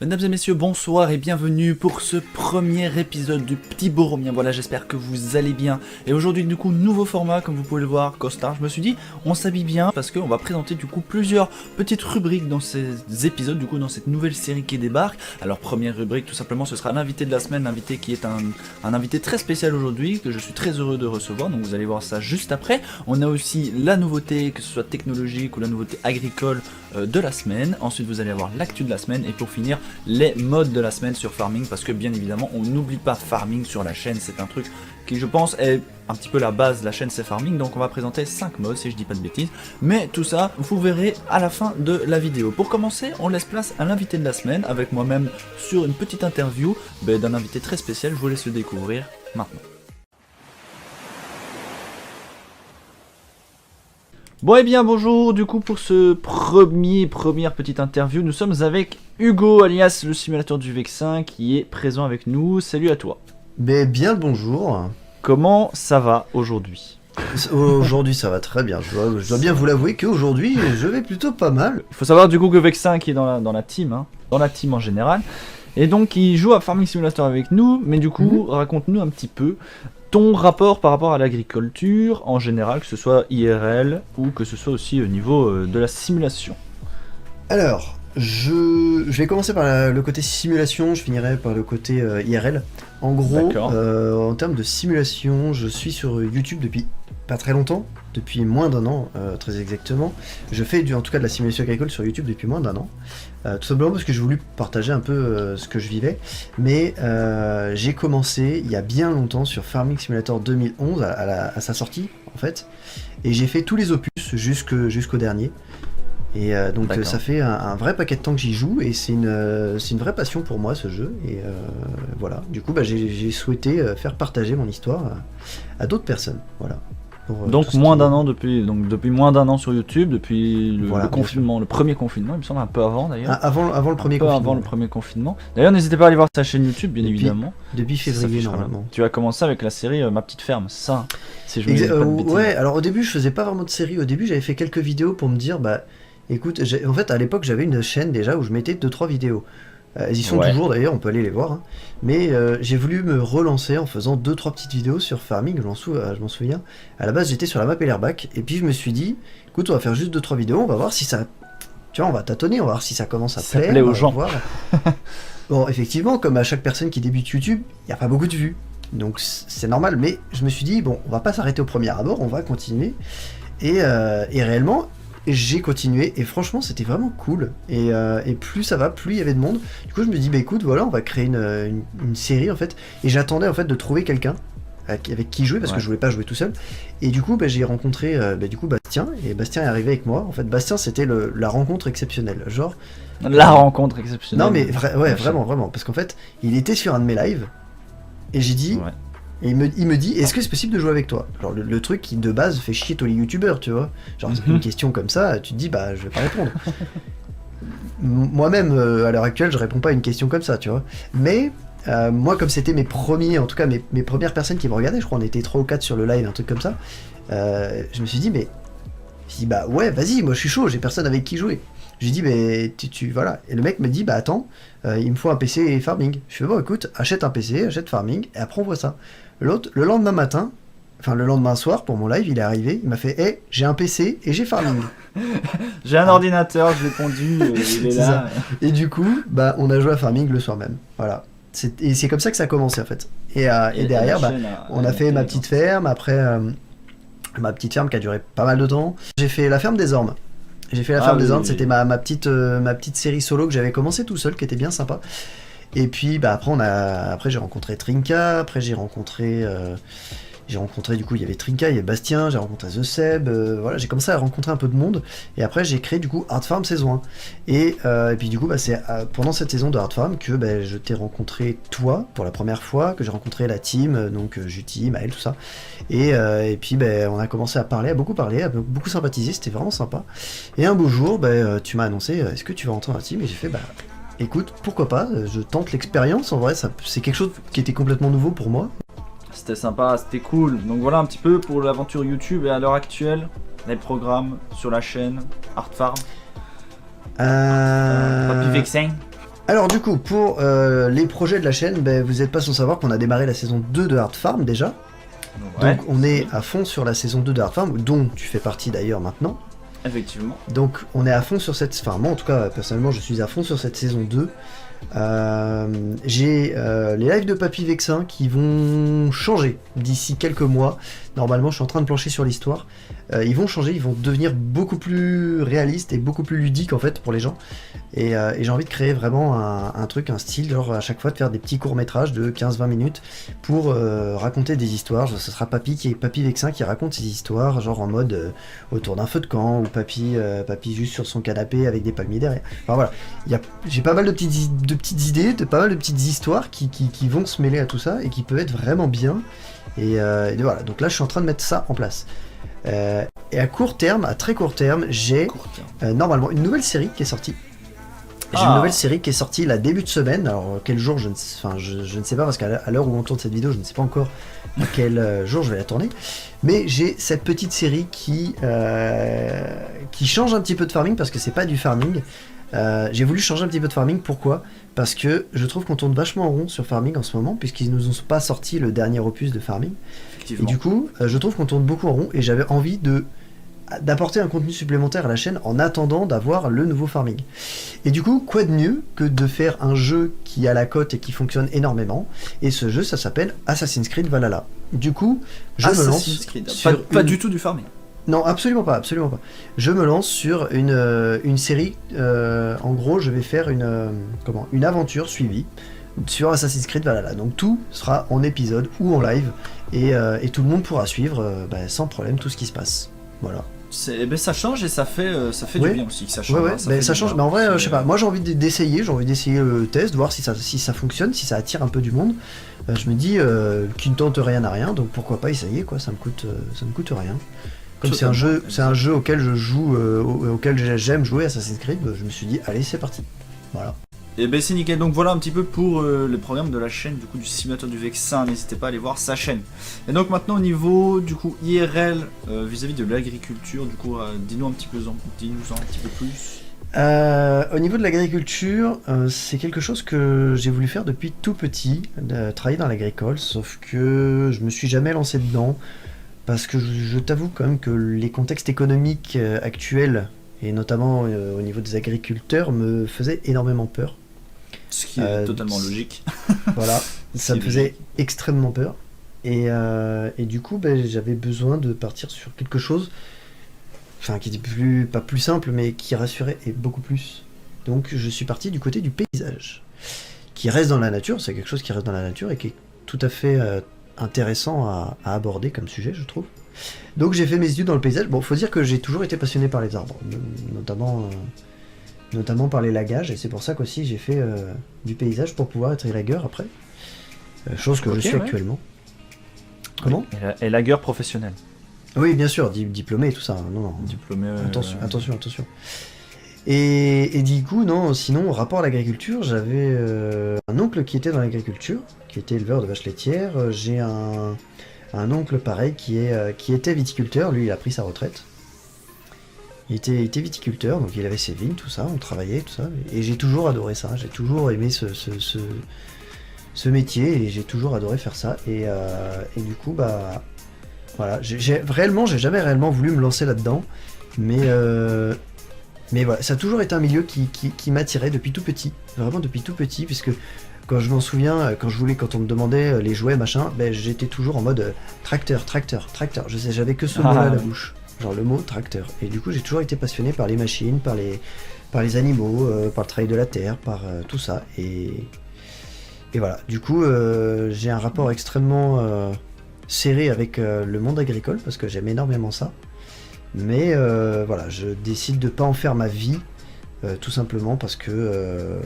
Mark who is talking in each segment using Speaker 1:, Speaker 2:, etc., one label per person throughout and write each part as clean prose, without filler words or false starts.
Speaker 1: Mesdames et messieurs, bonsoir et bienvenue pour ce premier épisode du Petit Boromien. Voilà, j'espère que vous allez bien. Et aujourd'hui, du coup, nouveau format, comme vous pouvez le voir, costard. Je me suis dit, on s'habille bien parce qu'on va présenter du coup plusieurs petites rubriques dans ces épisodes, du coup, dans cette nouvelle série qui débarque. Alors, première rubrique, tout simplement, ce sera l'invité de la semaine, l'invité qui est un invité très spécial aujourd'hui, que je suis très heureux de recevoir. Donc, vous allez voir ça juste après. On a aussi la nouveauté, que ce soit technologique ou la nouveauté agricole de la semaine. Ensuite, vous allez avoir l'actu de la semaine et pour finir, les modes de la semaine sur Farming, parce que bien évidemment on n'oublie pas Farming sur la chaîne, c'est un truc qui je pense est un petit peu la base de la chaîne, c'est Farming. Donc on va présenter 5 modes si je dis pas de bêtises, mais tout ça vous verrez à la fin de la vidéo. Pour commencer, on laisse place à l'invité de la semaine avec moi-même sur une petite interview d'un invité très spécial. Je vous laisse le découvrir maintenant. Bon et bien bonjour, du coup pour ce première petite interview, nous sommes avec Hugo alias le simulateur du Vexin qui est présent avec nous. Salut à toi.
Speaker 2: Mais bien le bonjour.
Speaker 1: Comment ça va aujourd'hui?
Speaker 2: Aujourd'hui ça va très bien, je dois bien vous l'avouer qu'aujourd'hui je vais plutôt pas mal.
Speaker 1: Il faut savoir du coup que Vexin qui est dans la team, dans la team en général, et donc il joue à Farming Simulator avec nous, mais du coup raconte-nous un petit peu ton rapport par rapport à l'agriculture en général, que ce soit IRL ou que ce soit aussi au niveau de la simulation.
Speaker 2: Alors, je vais commencer par le côté simulation, je finirai par le côté IRL. En gros, en termes de simulation, je suis sur YouTube depuis pas très longtemps, depuis moins d'un an, très exactement. Je fais en tout cas de la simulation agricole sur YouTube depuis moins d'un an. Tout simplement parce que j'ai voulu partager un peu ce que je vivais. Mais j'ai commencé il y a bien longtemps sur Farming Simulator 2011, à sa sortie en fait. Et j'ai fait tous les opus jusqu'au dernier. Et donc ça fait un vrai paquet de temps que j'y joue et c'est une vraie passion pour moi ce jeu. Et voilà, du coup j'ai souhaité faire partager mon histoire à d'autres personnes. Voilà.
Speaker 1: Donc moins d'un an depuis moins d'un an sur YouTube, depuis
Speaker 2: voilà,
Speaker 1: le confinement, le premier confinement, il me semble un peu avant d'ailleurs.
Speaker 2: Avant le premier confinement.
Speaker 1: Avant le premier confinement. D'ailleurs n'hésitez pas à aller voir sa chaîne YouTube bien évidemment.
Speaker 2: Depuis février normalement.
Speaker 1: Tu as commencé avec la série Ma Petite Ferme, c'est ça si je me dis pas de bêtises.
Speaker 2: Ouais, alors au début je faisais pas vraiment de série, au début j'avais fait quelques vidéos pour me dire bah écoute, en fait à l'époque j'avais une chaîne déjà où je mettais 2-3 vidéos. Elles y sont toujours d'ailleurs, on peut aller les voir. Hein. Mais j'ai voulu me relancer en faisant 2-3 petites vidéos sur Farming, je m'en souviens. À la base j'étais sur la map Ellerback, et puis je me suis dit, écoute on va faire juste 2-3 vidéos, on va voir si ça... Tu vois, on va tâtonner, on va voir si ça commence à plaire.
Speaker 1: Ça plaît aux gens.
Speaker 2: Voir. Bon, effectivement, comme à chaque personne qui débute YouTube, il n'y a pas beaucoup de vues. Donc c'est normal, mais je me suis dit, bon, on va pas s'arrêter au premier abord, on va continuer. Et réellement... j'ai continué et franchement c'était vraiment cool et plus ça va, plus il y avait de monde. Du coup je me dis bah écoute voilà on va créer une série en fait et j'attendais en fait de trouver quelqu'un avec qui jouer parce que je voulais pas jouer tout seul et du coup bah, j'ai rencontré Bastien et Bastien est arrivé avec moi. En fait Bastien c'était la rencontre exceptionnelle genre
Speaker 1: la rencontre exceptionnelle.
Speaker 2: Non mais vraiment parce qu'en fait il était sur un de mes lives et j'ai dit et il me dit, est-ce que c'est possible de jouer avec toi? Genre le truc qui de base fait chier tous les youtubeurs, tu vois. Genre une question comme ça, tu te dis, bah je vais pas répondre. Moi-même, à l'heure actuelle, je réponds pas à une question comme ça, tu vois. Mais moi, comme c'était mes premières personnes qui me regardaient, je crois on était 3 ou 4 sur le live, un truc comme ça, je me suis dit, bah ouais, vas-y, moi je suis chaud, j'ai personne avec qui jouer. J'ai dit, mais voilà. Et le mec me dit, bah attends, il me faut un PC et Farming. Je fais, bon écoute, achète un PC, achète Farming, et après on voit ça. Le lendemain matin, enfin le lendemain soir, pour mon live, il est arrivé, il m'a fait, hey, j'ai un PC et j'ai Farming.
Speaker 1: J'ai un ordinateur, je l'ai pondu, il est là.
Speaker 2: Ça. Et du coup, bah on a joué à Farming le soir même. Voilà. Et c'est comme ça que ça a commencé en fait. Et derrière, on a fait ma petite ferme, après ma petite ferme qui a duré pas mal de temps. J'ai fait la ferme des ormes. J'ai fait la ferme des ormes, c'était ma petite série solo que j'avais commencé tout seul, qui était bien sympa. Et puis bah après j'ai rencontré Trinka, après j'ai rencontré du coup il y avait Trinka, il y avait Bastien, j'ai rencontré The Seb, voilà, j'ai commencé à rencontrer un peu de monde et après j'ai créé du coup Hard Farm saison 1. Et puis du coup bah, c'est pendant cette saison de Hard Farm que bah, je t'ai rencontré toi pour la première fois, que j'ai rencontré la team, donc Juti, Maël, tout ça. Et puis bah, on a commencé à beaucoup parler, à beaucoup sympathiser, c'était vraiment sympa. Et un beau jour bah, tu m'as annoncé est-ce que tu vas rentrer dans la team et j'ai fait bah écoute, pourquoi pas, je tente l'expérience, en vrai, c'est quelque chose qui était complètement nouveau pour moi.
Speaker 1: C'était sympa, c'était cool. Donc voilà un petit peu pour l'aventure YouTube et à l'heure actuelle, les programmes sur la chaîne Hard Farm.
Speaker 2: Papy
Speaker 1: Vexin.
Speaker 2: Alors du coup, pour les projets de la chaîne, vous n'êtes pas sans savoir qu'on a démarré la saison 2 de Hard Farm déjà.
Speaker 1: Ouais.
Speaker 2: Donc on est à fond sur la saison 2 de Hard Farm, dont tu fais partie d'ailleurs maintenant.
Speaker 1: Effectivement.
Speaker 2: Donc on est à fond sur cette... Enfin moi en tout cas, personnellement, je suis à fond sur cette saison 2. J'ai les lives de Papy Vexin qui vont changer d'ici quelques mois. Normalement, je suis en train de plancher sur l'histoire. Ils vont changer, ils vont devenir beaucoup plus réalistes et beaucoup plus ludiques en fait pour les gens. Et j'ai envie de créer vraiment un truc, un style, genre à chaque fois de faire des petits courts-métrages de 15-20 minutes pour raconter des histoires. Genre, ce sera Papy Vexin qui raconte ses histoires, genre en mode autour d'un feu de camp, ou Papy juste sur son canapé avec des palmiers derrière. Enfin voilà, j'ai pas mal de petites idées, pas mal de petites histoires qui vont se mêler à tout ça et qui peuvent être vraiment bien. Et voilà, donc là je suis en train de mettre ça en place. Et à court terme, à très court terme, j'ai normalement une nouvelle série qui est sortie. J'ai une nouvelle série qui est sortie là début de semaine. Alors quel jour je ne sais pas parce qu'à l'heure où on tourne cette vidéo, je ne sais pas encore à quel jour je vais la tourner. Mais j'ai cette petite série qui change un petit peu de farming parce que c'est pas du farming. J'ai voulu changer un petit peu de farming, pourquoi ? Parce que je trouve qu'on tourne vachement en rond sur farming en ce moment, puisqu'ils nous ont pas sorti le dernier opus de farming. Et du coup, je trouve qu'on tourne beaucoup en rond, et j'avais envie d'apporter un contenu supplémentaire à la chaîne en attendant d'avoir le nouveau farming. Et du coup, quoi de mieux que de faire un jeu qui a la cote et qui fonctionne énormément, et ce jeu, ça s'appelle Assassin's Creed Valhalla. Du coup, je me lance sur
Speaker 1: pas du tout du farming.
Speaker 2: Non, absolument pas. Je me lance sur une série. En gros, je vais faire une aventure suivie sur Assassin's Creed Valhalla. Donc tout sera en épisode ou en live et tout le monde pourra suivre sans problème tout ce qui se passe. Voilà.
Speaker 1: Ça change et ça fait du bien aussi. Ça change.
Speaker 2: Ça change. Mais en vrai, je sais pas. Moi, j'ai envie d'essayer. J'ai envie d'essayer le test, de voir si ça fonctionne, si ça attire un peu du monde. Je me dis qui ne tente rien n'a rien. Donc pourquoi pas essayer quoi. Ça me coûte rien. Comme c'est un jeu auquel je joue, auquel j'aime jouer, Assassin's Creed, je me suis dit, allez, c'est parti. Voilà.
Speaker 1: Et ben c'est nickel, donc voilà un petit peu pour le programme de la chaîne du coup du simulateur du Vexin, n'hésitez pas à aller voir sa chaîne. Et donc maintenant au niveau du coup IRL vis-à-vis de l'agriculture, du coup dis-nous un petit peu plus.
Speaker 2: Au niveau de l'agriculture, c'est quelque chose que j'ai voulu faire depuis tout petit, travailler dans l'agricole, sauf que je me suis jamais lancé dedans. Parce que je t'avoue quand même que les contextes économiques actuels, et notamment au niveau des agriculteurs, me faisaient énormément peur.
Speaker 1: Ce qui est totalement logique.
Speaker 2: Voilà, ça me faisait extrêmement peur. Et du coup, j'avais besoin de partir sur quelque chose, enfin qui était pas plus simple, mais qui rassurait et beaucoup plus. Donc je suis parti du côté du paysage, qui reste dans la nature, c'est quelque chose qui reste dans la nature et qui est tout à fait... intéressant à aborder comme sujet, je trouve. Donc j'ai fait mes études dans le paysage. Bon, faut dire que j'ai toujours été passionné par les arbres, notamment par les lagages, et c'est pour ça qu'aussi j'ai fait du paysage pour pouvoir être élagueur après. Chose que je suis actuellement. Comment ?
Speaker 1: Et lagueur professionnel.
Speaker 2: Oui, bien sûr, diplômé et tout ça. Non.
Speaker 1: Diplômé.
Speaker 2: Attention. Et du coup, non, sinon, rapport à l'agriculture, j'avais un oncle qui était dans l'agriculture, qui était éleveur de vaches laitières. J'ai un oncle pareil qui était viticulteur, lui il a pris sa retraite. Il était viticulteur, donc il avait ses vignes, tout ça, on travaillait, tout ça. Et j'ai toujours adoré ça, j'ai toujours aimé ce métier et j'ai toujours adoré faire ça. Et du coup, voilà, j'ai jamais réellement voulu me lancer là-dedans, mais voilà, ça a toujours été un milieu qui m'attirait depuis tout petit, vraiment depuis tout petit, puisque quand je m'en souviens, quand on me demandait les jouets, machin, j'étais toujours en mode tracteur. J'avais que ce mot-là à la bouche, genre le mot tracteur. Et du coup, j'ai toujours été passionné par les machines, par les animaux, par le travail de la terre, par tout ça. Et voilà, du coup, j'ai un rapport extrêmement serré avec le monde agricole, parce que j'aime énormément ça. Mais voilà, je décide de pas en faire ma vie, tout simplement parce que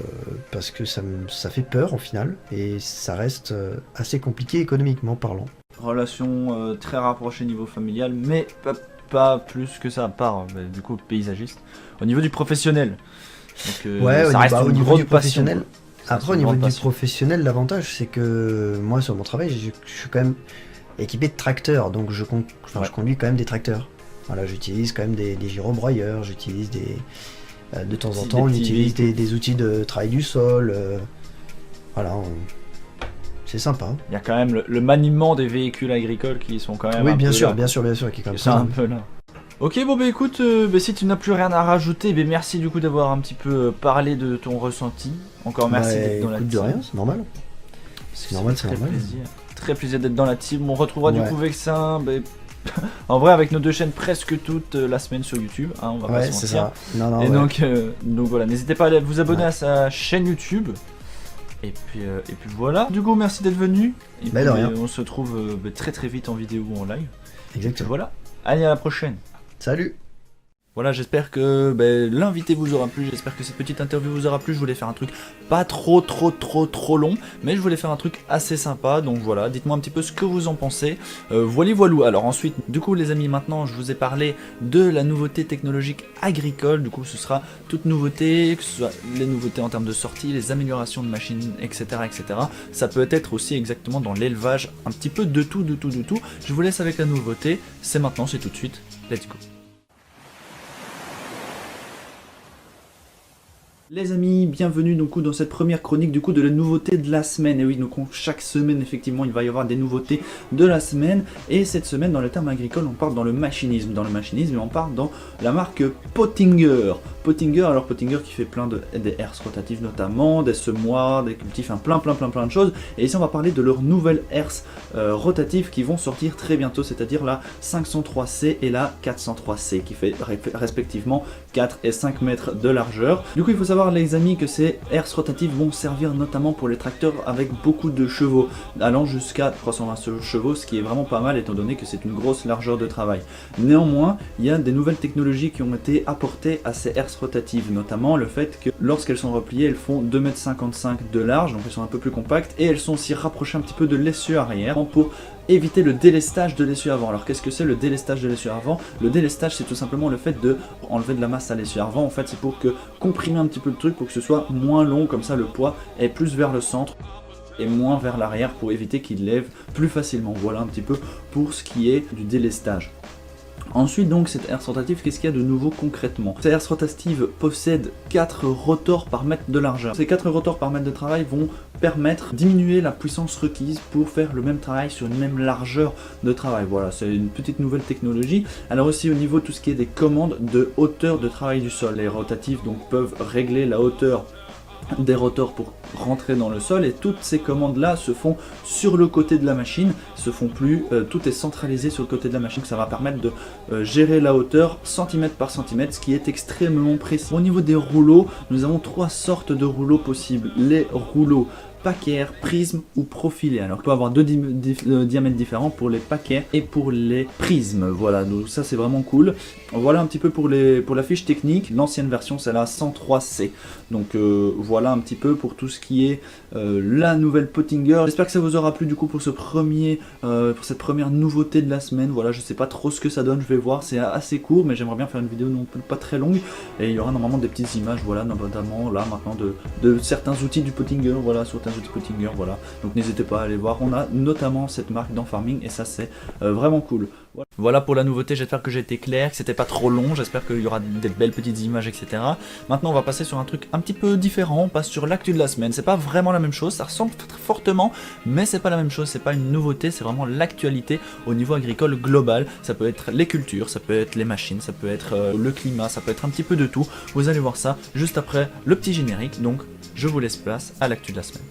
Speaker 2: ça fait peur au final, et ça reste assez compliqué économiquement parlant.
Speaker 1: Relation très rapprochée niveau familial, mais pas plus que ça, à part du coup paysagiste. Au niveau du professionnel, donc, ça reste
Speaker 2: au
Speaker 1: une
Speaker 2: niveau
Speaker 1: grande
Speaker 2: du professionnel.
Speaker 1: Passion,
Speaker 2: après, au niveau du professionnel, l'avantage c'est que moi sur mon travail, je suis quand même équipé de tracteurs, donc je conduis quand même des tracteurs. Voilà, j'utilise quand même des gyrobroyeurs, j'utilise De temps en temps, on utilise des outils de travail du sol. Voilà, c'est sympa.
Speaker 1: Il y a quand même le maniement des véhicules agricoles qui sont quand même.
Speaker 2: Oui, bien sûr, qui est quand même
Speaker 1: un peu là. Ok, bon bah écoute, si tu n'as plus rien à rajouter, merci du coup d'avoir un petit peu parlé de ton ressenti. Encore merci d'être dans la team.
Speaker 2: De rien, c'est normal. C'est normal.
Speaker 1: Très plaisir d'être dans la team. On retrouvera du coup Vexin, en vrai avec nos deux chaînes presque toute la semaine sur YouTube, hein, on va pas se mentir.
Speaker 2: C'est ça. Non,
Speaker 1: et donc voilà, n'hésitez pas à vous abonner à sa chaîne YouTube. Et puis voilà. Du coup, merci d'être venu. Et puis,
Speaker 2: de rien.
Speaker 1: On se retrouve très vite en vidéo ou en live.
Speaker 2: Exactement.
Speaker 1: Voilà. Allez, à la prochaine.
Speaker 2: Salut.
Speaker 1: Voilà, j'espère que l'invité vous aura plu, j'espère que cette petite interview vous aura plu. Je voulais faire un truc pas trop long, mais je voulais faire un truc assez sympa. Donc voilà, dites-moi un petit peu ce que vous en pensez. Voilou. Alors ensuite, du coup les amis, maintenant je vous ai parlé de la nouveauté technologique agricole. Du coup ce sera toute nouveauté, que ce soit les nouveautés en termes de sortie, les améliorations de machines, etc. Ça peut être aussi exactement dans l'élevage, un petit peu de tout. Je vous laisse avec la nouveauté, c'est maintenant, c'est tout de suite. Let's go. Les amis, bienvenue donc dans cette première chronique de la nouveauté de la semaine. Et oui, donc chaque semaine effectivement il va y avoir des nouveautés de la semaine. Et cette semaine dans le terme agricole on parle dans le machinisme. Dans le machinisme on parle dans la marque Pottinger. Alors Pottinger qui fait plein des herses rotatives notamment, des semoirs, des cultifs, plein de choses. Et ici on va parler de leurs nouvelles herses rotatives qui vont sortir très bientôt, c'est-à-dire la 503C et la 403C qui fait respectivement 4 et 5 mètres de largeur. Du coup il faut savoir les amis que ces herses rotatives vont servir notamment pour les tracteurs avec beaucoup de chevaux, allant jusqu'à 320 chevaux, ce qui est vraiment pas mal étant donné que c'est une grosse largeur de travail. Néanmoins, il y a des nouvelles technologies qui ont été apportées à ces herses rotatives, notamment le fait que lorsqu'elles sont repliées, elles font 2,55 m de large, donc elles sont un peu plus compactes, et elles sont aussi rapprochées un petit peu de l'essieu arrière pour éviter le délestage de l'essieu avant. Alors qu'est-ce que c'est le délestage de l'essieu avant? Le délestage c'est tout simplement le fait de enlever de la masse à l'essieu avant. En fait c'est pour comprimer un petit peu le truc pour que ce soit moins long, comme ça le poids est plus vers le centre et moins vers l'arrière pour éviter qu'il lève plus facilement. Voilà un petit peu pour ce qui est du délestage. Ensuite donc cette herse rotative, qu'est-ce qu'il y a de nouveau concrètement? Cette herse rotative possède 4 rotors par mètre de largeur. Ces 4 rotors par mètre de travail vont permettre de diminuer la puissance requise pour faire le même travail sur une même largeur de travail. Voilà, c'est une petite nouvelle technologie. Alors aussi au niveau de tout ce qui est des commandes de hauteur de travail du sol, les rotatives donc peuvent régler la hauteur des rotors pour rentrer dans le sol, et toutes ces commandes là se font sur le côté de la machine, se font plus, tout est centralisé sur le côté de la machine. Ça va permettre de gérer la hauteur centimètre par centimètre, ce qui est extrêmement précis. Au niveau des rouleaux, nous avons 3 sortes de rouleaux possibles. Les rouleaux paquaire, prisme ou profilé. Alors on peut avoir 2 diamètres différents pour les paquets et pour les prismes. Voilà, donc ça c'est vraiment cool. Voilà un petit peu pour la fiche technique. L'ancienne version c'est la 103C. Donc voilà un petit peu pour tout ce qui est la nouvelle Pottinger. J'espère que ça vous aura plu du coup pour cette première nouveauté de la semaine. Voilà, je sais pas trop ce que ça donne, je vais voir. C'est assez court mais j'aimerais bien faire une vidéo non plus pas très longue. Et il y aura normalement des petites images, voilà, notamment là maintenant de certains outils du Pottinger. Voilà, certains outils Pottinger, voilà, donc n'hésitez pas à aller voir. On a notamment cette marque dans Farming et ça c'est vraiment cool. Voilà pour la nouveauté, j'espère que j'ai été clair, que c'était pas trop long, j'espère qu'il y aura des belles petites images, etc. Maintenant on va passer sur un truc un petit peu différent, on passe sur l'actu de la semaine. C'est pas vraiment la même chose, ça ressemble fortement, mais c'est pas la même chose, c'est pas une nouveauté, c'est vraiment l'actualité au niveau agricole global. Ça peut être les cultures, ça peut être les machines, ça peut être le climat, ça peut être un petit peu de tout. Vous allez voir ça juste après le petit générique, donc je vous laisse place à l'actu de la semaine.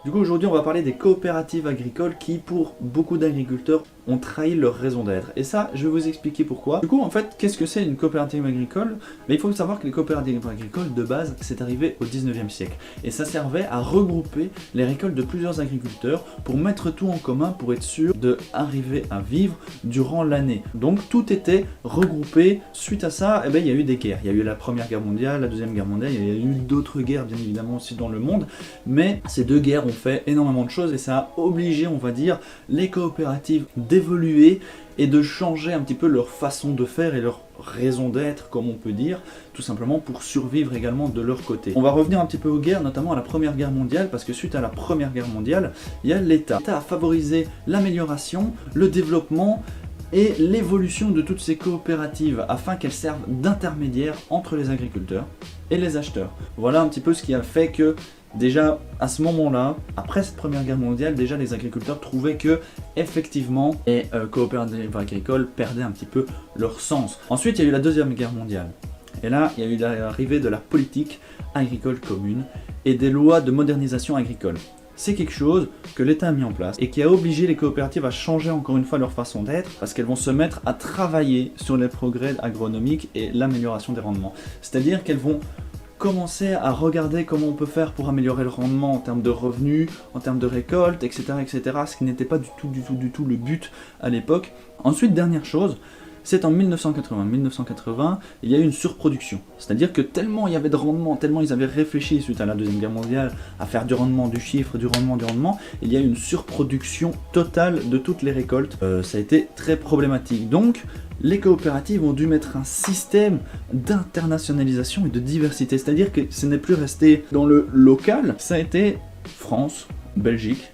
Speaker 1: Du coup aujourd'hui on va parler des coopératives agricoles qui pour beaucoup d'agriculteurs ont trahi leur raison d'être. Et ça je vais vous expliquer pourquoi. Du coup en fait qu'est-ce que c'est une coopérative agricole? Mais il faut savoir que les coopératives agricoles de base c'est arrivé au 19e siècle. Et ça servait à regrouper les récoltes de plusieurs agriculteurs pour mettre tout en commun pour être sûr d'arriver à vivre durant l'année. Donc tout était regroupé. Suite à ça, il y a eu des guerres. Il y a eu la Première Guerre mondiale, la Deuxième Guerre mondiale, il y a eu d'autres guerres bien évidemment aussi dans le monde. Mais ces deux guerres ont fait énormément de choses et ça a obligé, on va dire, les coopératives d'évoluer et de changer un petit peu leur façon de faire et leur raison d'être, comme on peut dire, tout simplement pour survivre également de leur côté. On va revenir un petit peu aux guerres, notamment à la Première Guerre mondiale, parce que suite à la Première Guerre mondiale, il y a l'État. L'État a favorisé l'amélioration, le développement et l'évolution de toutes ces coopératives afin qu'elles servent d'intermédiaires entre les agriculteurs et les acheteurs. Voilà un petit peu ce qui a fait que déjà à ce moment-là, après cette première guerre mondiale, déjà les agriculteurs trouvaient que effectivement les coopératives agricoles perdaient un petit peu leur sens. Ensuite il y a eu la deuxième guerre mondiale. Et là, il y a eu l'arrivée de la politique agricole commune et des lois de modernisation agricole. C'est quelque chose que l'État a mis en place et qui a obligé les coopératives à changer encore une fois leur façon d'être parce qu'elles vont se mettre à travailler sur les progrès agronomiques et l'amélioration des rendements. C'est-à-dire qu'elles vont commencer à regarder comment on peut faire pour améliorer le rendement en termes de revenus, en termes de récolte, etc. ce qui n'était pas du tout le but à l'époque. Ensuite, dernière chose, c'est en 1980. 1980, il y a eu une surproduction. C'est-à-dire que tellement il y avait de rendement, tellement ils avaient réfléchi suite à la Deuxième Guerre mondiale à faire du rendement, du chiffre, du rendement, il y a eu une surproduction totale de toutes les récoltes. Ça a été très problématique. Donc, les coopératives ont dû mettre un système d'internationalisation et de diversité. C'est-à-dire que ce n'est plus resté dans le local, ça a été France, Belgique,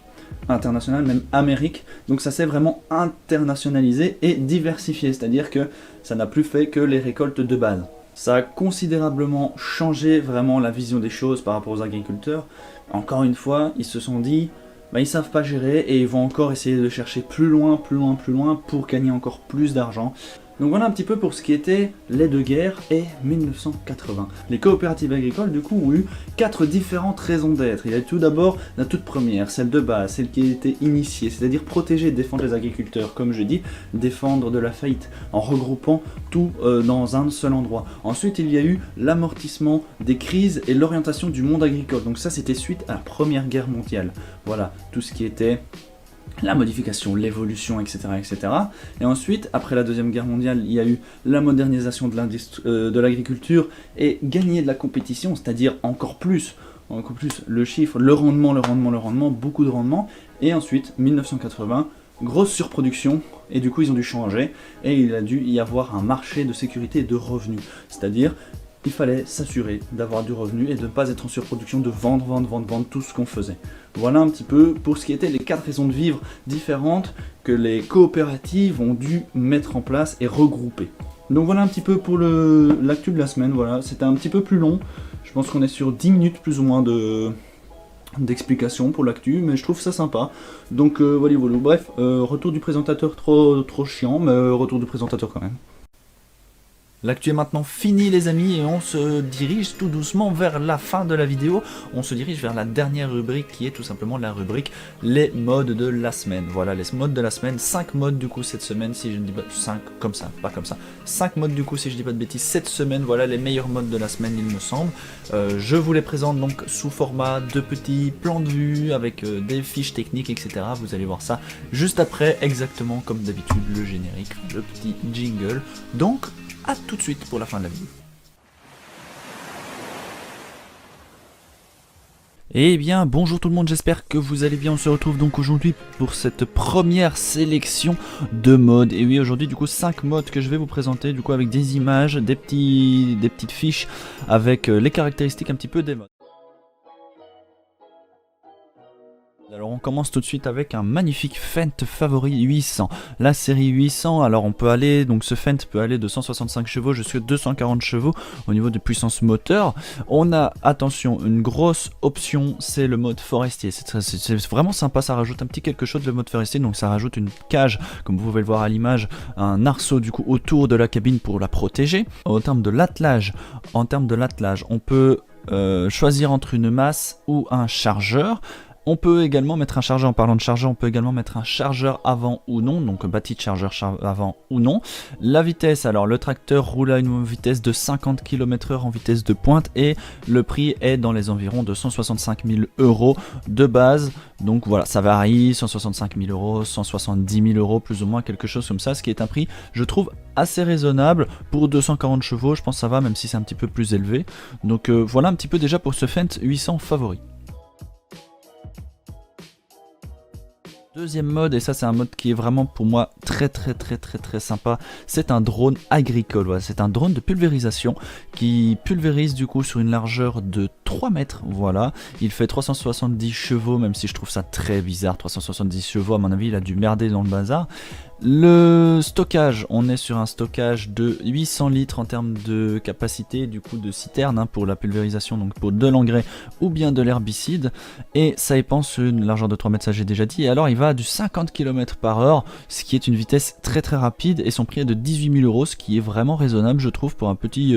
Speaker 1: international, même Amérique, donc ça s'est vraiment internationalisé et diversifié, c'est-à-dire que ça n'a plus fait que les récoltes de base. Ça a considérablement changé vraiment la vision des choses par rapport aux agriculteurs. Encore une fois, ils se sont dit, ils savent pas gérer et ils vont encore essayer de chercher plus loin pour gagner encore plus d'argent. Donc voilà un petit peu pour ce qui était l'aide de guerre et 1980. Les coopératives agricoles du coup ont eu 4 différentes raisons d'être. Il y a tout d'abord la toute première, celle de base, celle qui a été initiée, c'est-à-dire protéger et défendre les agriculteurs, comme je dis, défendre de la faillite, en regroupant tout dans un seul endroit. Ensuite il y a eu l'amortissement des crises et l'orientation du monde agricole. Donc ça c'était suite à la première guerre mondiale. Voilà, tout ce qui était la modification, l'évolution, etc., etc. Et ensuite, après la Deuxième Guerre mondiale, il y a eu la modernisation de l'agriculture et gagner de la compétition, c'est-à-dire encore plus le chiffre, le rendement, beaucoup de rendement. Et ensuite, 1980, grosse surproduction, et du coup ils ont dû changer, et il a dû y avoir un marché de sécurité et de revenus, c'est-à-dire il fallait s'assurer d'avoir du revenu et de ne pas être en surproduction, de vendre tout ce qu'on faisait. Voilà un petit peu pour ce qui était les 4 raisons de vivre différentes que les coopératives ont dû mettre en place et regrouper. Donc voilà un petit peu pour l'actu de la semaine, voilà, c'était un petit peu plus long, je pense qu'on est sur 10 minutes plus ou moins d'explications pour l'actu, mais je trouve ça sympa. Donc voilà. Bref, retour du présentateur trop chiant, mais retour du présentateur quand même. L'actu est maintenant fini les amis et on se dirige tout doucement vers la fin de la vidéo. On se dirige vers la dernière rubrique qui est tout simplement la rubrique les modes de la semaine. Voilà les modes de la semaine, 5 modes du coup cette semaine si je ne dis pas 5 comme ça, pas comme ça. 5 modes du coup si je dis pas de bêtises cette semaine, voilà les meilleurs modes de la semaine il me semble. Je vous les présente donc sous format de petits plans de vue avec des fiches techniques etc. Vous allez voir ça juste après exactement comme d'habitude le générique, le petit jingle. Donc à tout de suite pour la fin de la vidéo. Eh bien bonjour tout le monde, j'espère que vous allez bien, on se retrouve donc aujourd'hui pour cette première sélection de modes. Et oui aujourd'hui du coup 5 modes que je vais vous présenter du coup avec des images, des petites fiches avec les caractéristiques un petit peu des modes. Alors on commence tout de suite avec un magnifique Fendt Favori 800, la série 800, alors on peut aller, donc ce Fendt peut aller de 165 chevaux jusqu'à 240 chevaux au niveau de puissance moteur. On a, attention, une grosse option, c'est le mode forestier, c'est vraiment sympa, ça rajoute un petit quelque chose le mode forestier, donc ça rajoute une cage, comme vous pouvez le voir à l'image, un arceau du coup autour de la cabine pour la protéger. En termes de l'attelage, on peut choisir entre une masse ou un chargeur. On peut également mettre un chargeur, en parlant de chargeur, on peut également mettre un chargeur avant ou non, donc bâti de chargeur avant ou non. La vitesse, alors le tracteur roule à une vitesse de 50 km/h en vitesse de pointe et le prix est dans les environs de 165 000 € de base. Donc voilà, ça varie, 165 000 €, 170 000 € plus ou moins, quelque chose comme ça, ce qui est un prix, je trouve, assez raisonnable pour 240 chevaux, je pense que ça va, même si c'est un petit peu plus élevé. Donc voilà un petit peu déjà pour ce Fendt 800 Favori. Deuxième mode, et ça c'est un mode qui est vraiment pour moi très sympa, c'est un drone agricole. Voilà, c'est un drone de pulvérisation qui pulvérise du coup sur une largeur de 3 mètres, voilà. Il fait 370 chevaux, même si je trouve ça très bizarre, 370 chevaux, à mon avis il a dû merder dans le bazar. Le stockage, on est sur un stockage de 800 litres en termes de capacité, du coup de citerne hein, pour la pulvérisation, donc pour de l'engrais ou bien de l'herbicide. Et ça épanse une largeur de 3 mètres, ça j'ai déjà dit. Et alors il va à du 50 km/h, ce qui est une vitesse très très rapide, et son prix est de 18 000 €, ce qui est vraiment raisonnable je trouve pour un petit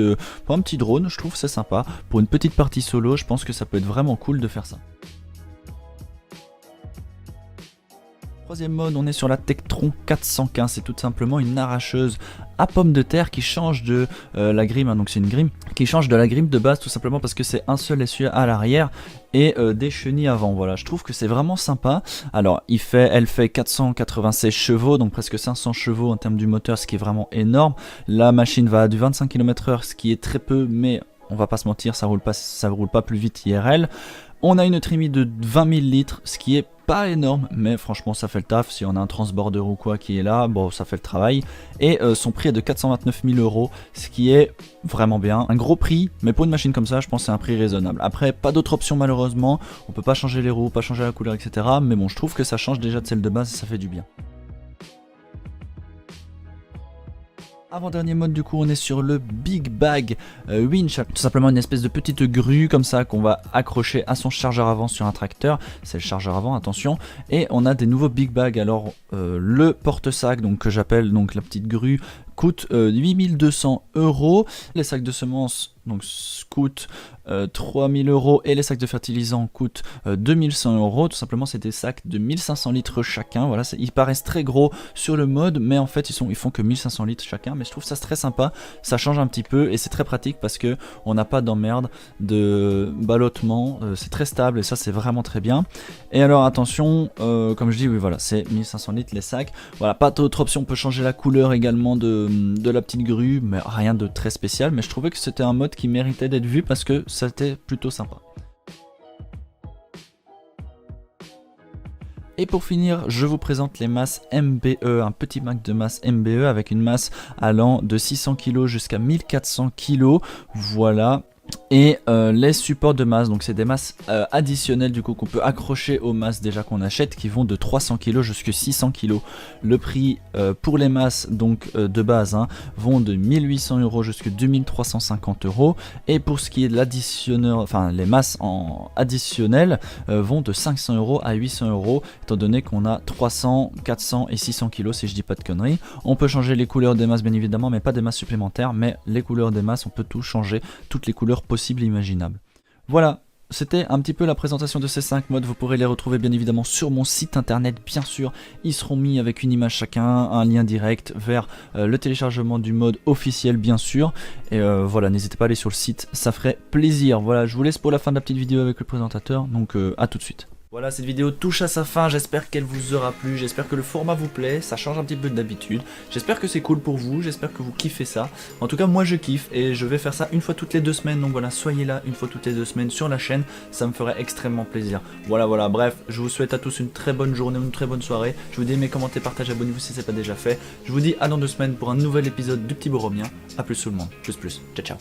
Speaker 1: drone, je trouve c'est sympa. Pour une petite partie solo, je pense que ça peut être vraiment cool de faire ça. Troisième mode, on est sur la Tektron 415, c'est tout simplement une arracheuse à pommes de terre qui change de la grime, hein, donc c'est une grime qui change de la grime de base tout simplement parce que c'est un seul essuie à l'arrière et des chenilles avant. Voilà, je trouve que c'est vraiment sympa. Alors elle fait 496 chevaux, donc presque 500 chevaux en termes du moteur, ce qui est vraiment énorme. La machine va à du 25 km/h, ce qui est très peu, mais on va pas se mentir, ça roule pas plus vite IRL. On a une trémie de 20 000 litres, ce qui est pas énorme, mais franchement ça fait le taf. Si on a un transborder ou quoi qui est là, bon ça fait le travail. Et son prix est de 429 000 €, ce qui est vraiment bien. Un gros prix, mais pour une machine comme ça, je pense que c'est un prix raisonnable. Après, pas d'autre option malheureusement, on peut pas changer les roues, pas changer la couleur, etc. Mais bon, je trouve que ça change déjà de celle de base et ça fait du bien. Avant-dernier mode, du coup on est sur le Big Bag Winch, tout simplement une espèce de petite grue comme ça qu'on va accrocher à son chargeur avant sur un tracteur, c'est le chargeur avant, attention. Et on a des nouveaux Big Bag, alors le porte-sac donc que j'appelle donc la petite grue coûte 8200 €, les sacs de semences donc coûtent 3000 € et les sacs de fertilisants coûtent 2100 €. Tout simplement c'est des sacs de 1500 litres chacun, voilà, ils paraissent très gros sur le mode, mais en fait ils font que 1500 litres chacun, mais je trouve ça très sympa, ça change un petit peu et c'est très pratique parce que on n'a pas d'emmerde de ballottement, c'est très stable et ça c'est vraiment très bien. Et alors attention, comme je dis, oui voilà, c'est 1500 litres les sacs, voilà, pas d'autre option, on peut changer la couleur également de la petite grue, mais rien de très spécial, mais je trouvais que c'était un mode qui méritait d'être vu parce que c'était plutôt sympa. Et pour finir, je vous présente les masses MBE, un petit Mac de masse MBE avec une masse allant de 600 kg jusqu'à 1400 kg, voilà. Et les supports de masse, donc c'est des masses additionnelles du coup qu'on peut accrocher aux masses déjà qu'on achète, qui vont de 300 kg jusqu'à 600 kg. Le prix pour les masses donc de base hein, vont de 1800 € jusqu'à 2350 €, et pour ce qui est de l'additionneur, enfin les masses en additionnelles vont de 500 € à 800 €, étant donné qu'on a 300, 400 et 600 kg si je dis pas de conneries. On peut changer les couleurs des masses bien évidemment, mais pas des masses supplémentaires, mais les couleurs des masses on peut tout changer, toutes les couleurs possibles et imaginables. Voilà, c'était un petit peu la présentation de ces 5 modes. Vous pourrez les retrouver bien évidemment sur mon site internet, bien sûr. Ils seront mis avec une image chacun, un lien direct vers le téléchargement du mode officiel bien sûr. Et voilà, n'hésitez pas à aller sur le site, ça ferait plaisir. Voilà, je vous laisse pour la fin de la petite vidéo avec le présentateur, donc à tout de suite. Voilà, cette vidéo touche à sa fin, j'espère qu'elle vous aura plu, j'espère que le format vous plaît, ça change un petit peu d'habitude, j'espère que c'est cool pour vous, j'espère que vous kiffez ça. En tout cas moi je kiffe et je vais faire ça une fois toutes les 2 semaines, donc voilà, soyez là une fois toutes les 2 semaines sur la chaîne, ça me ferait extrêmement plaisir. Voilà, bref, je vous souhaite à tous une très bonne journée, une très bonne soirée, je vous dis aimez, commentez, partagez, abonnez-vous si c'est pas déjà fait. Je vous dis à dans 2 semaines pour un nouvel épisode du Petit Boromien, à plus tout le monde, plus, ciao ciao.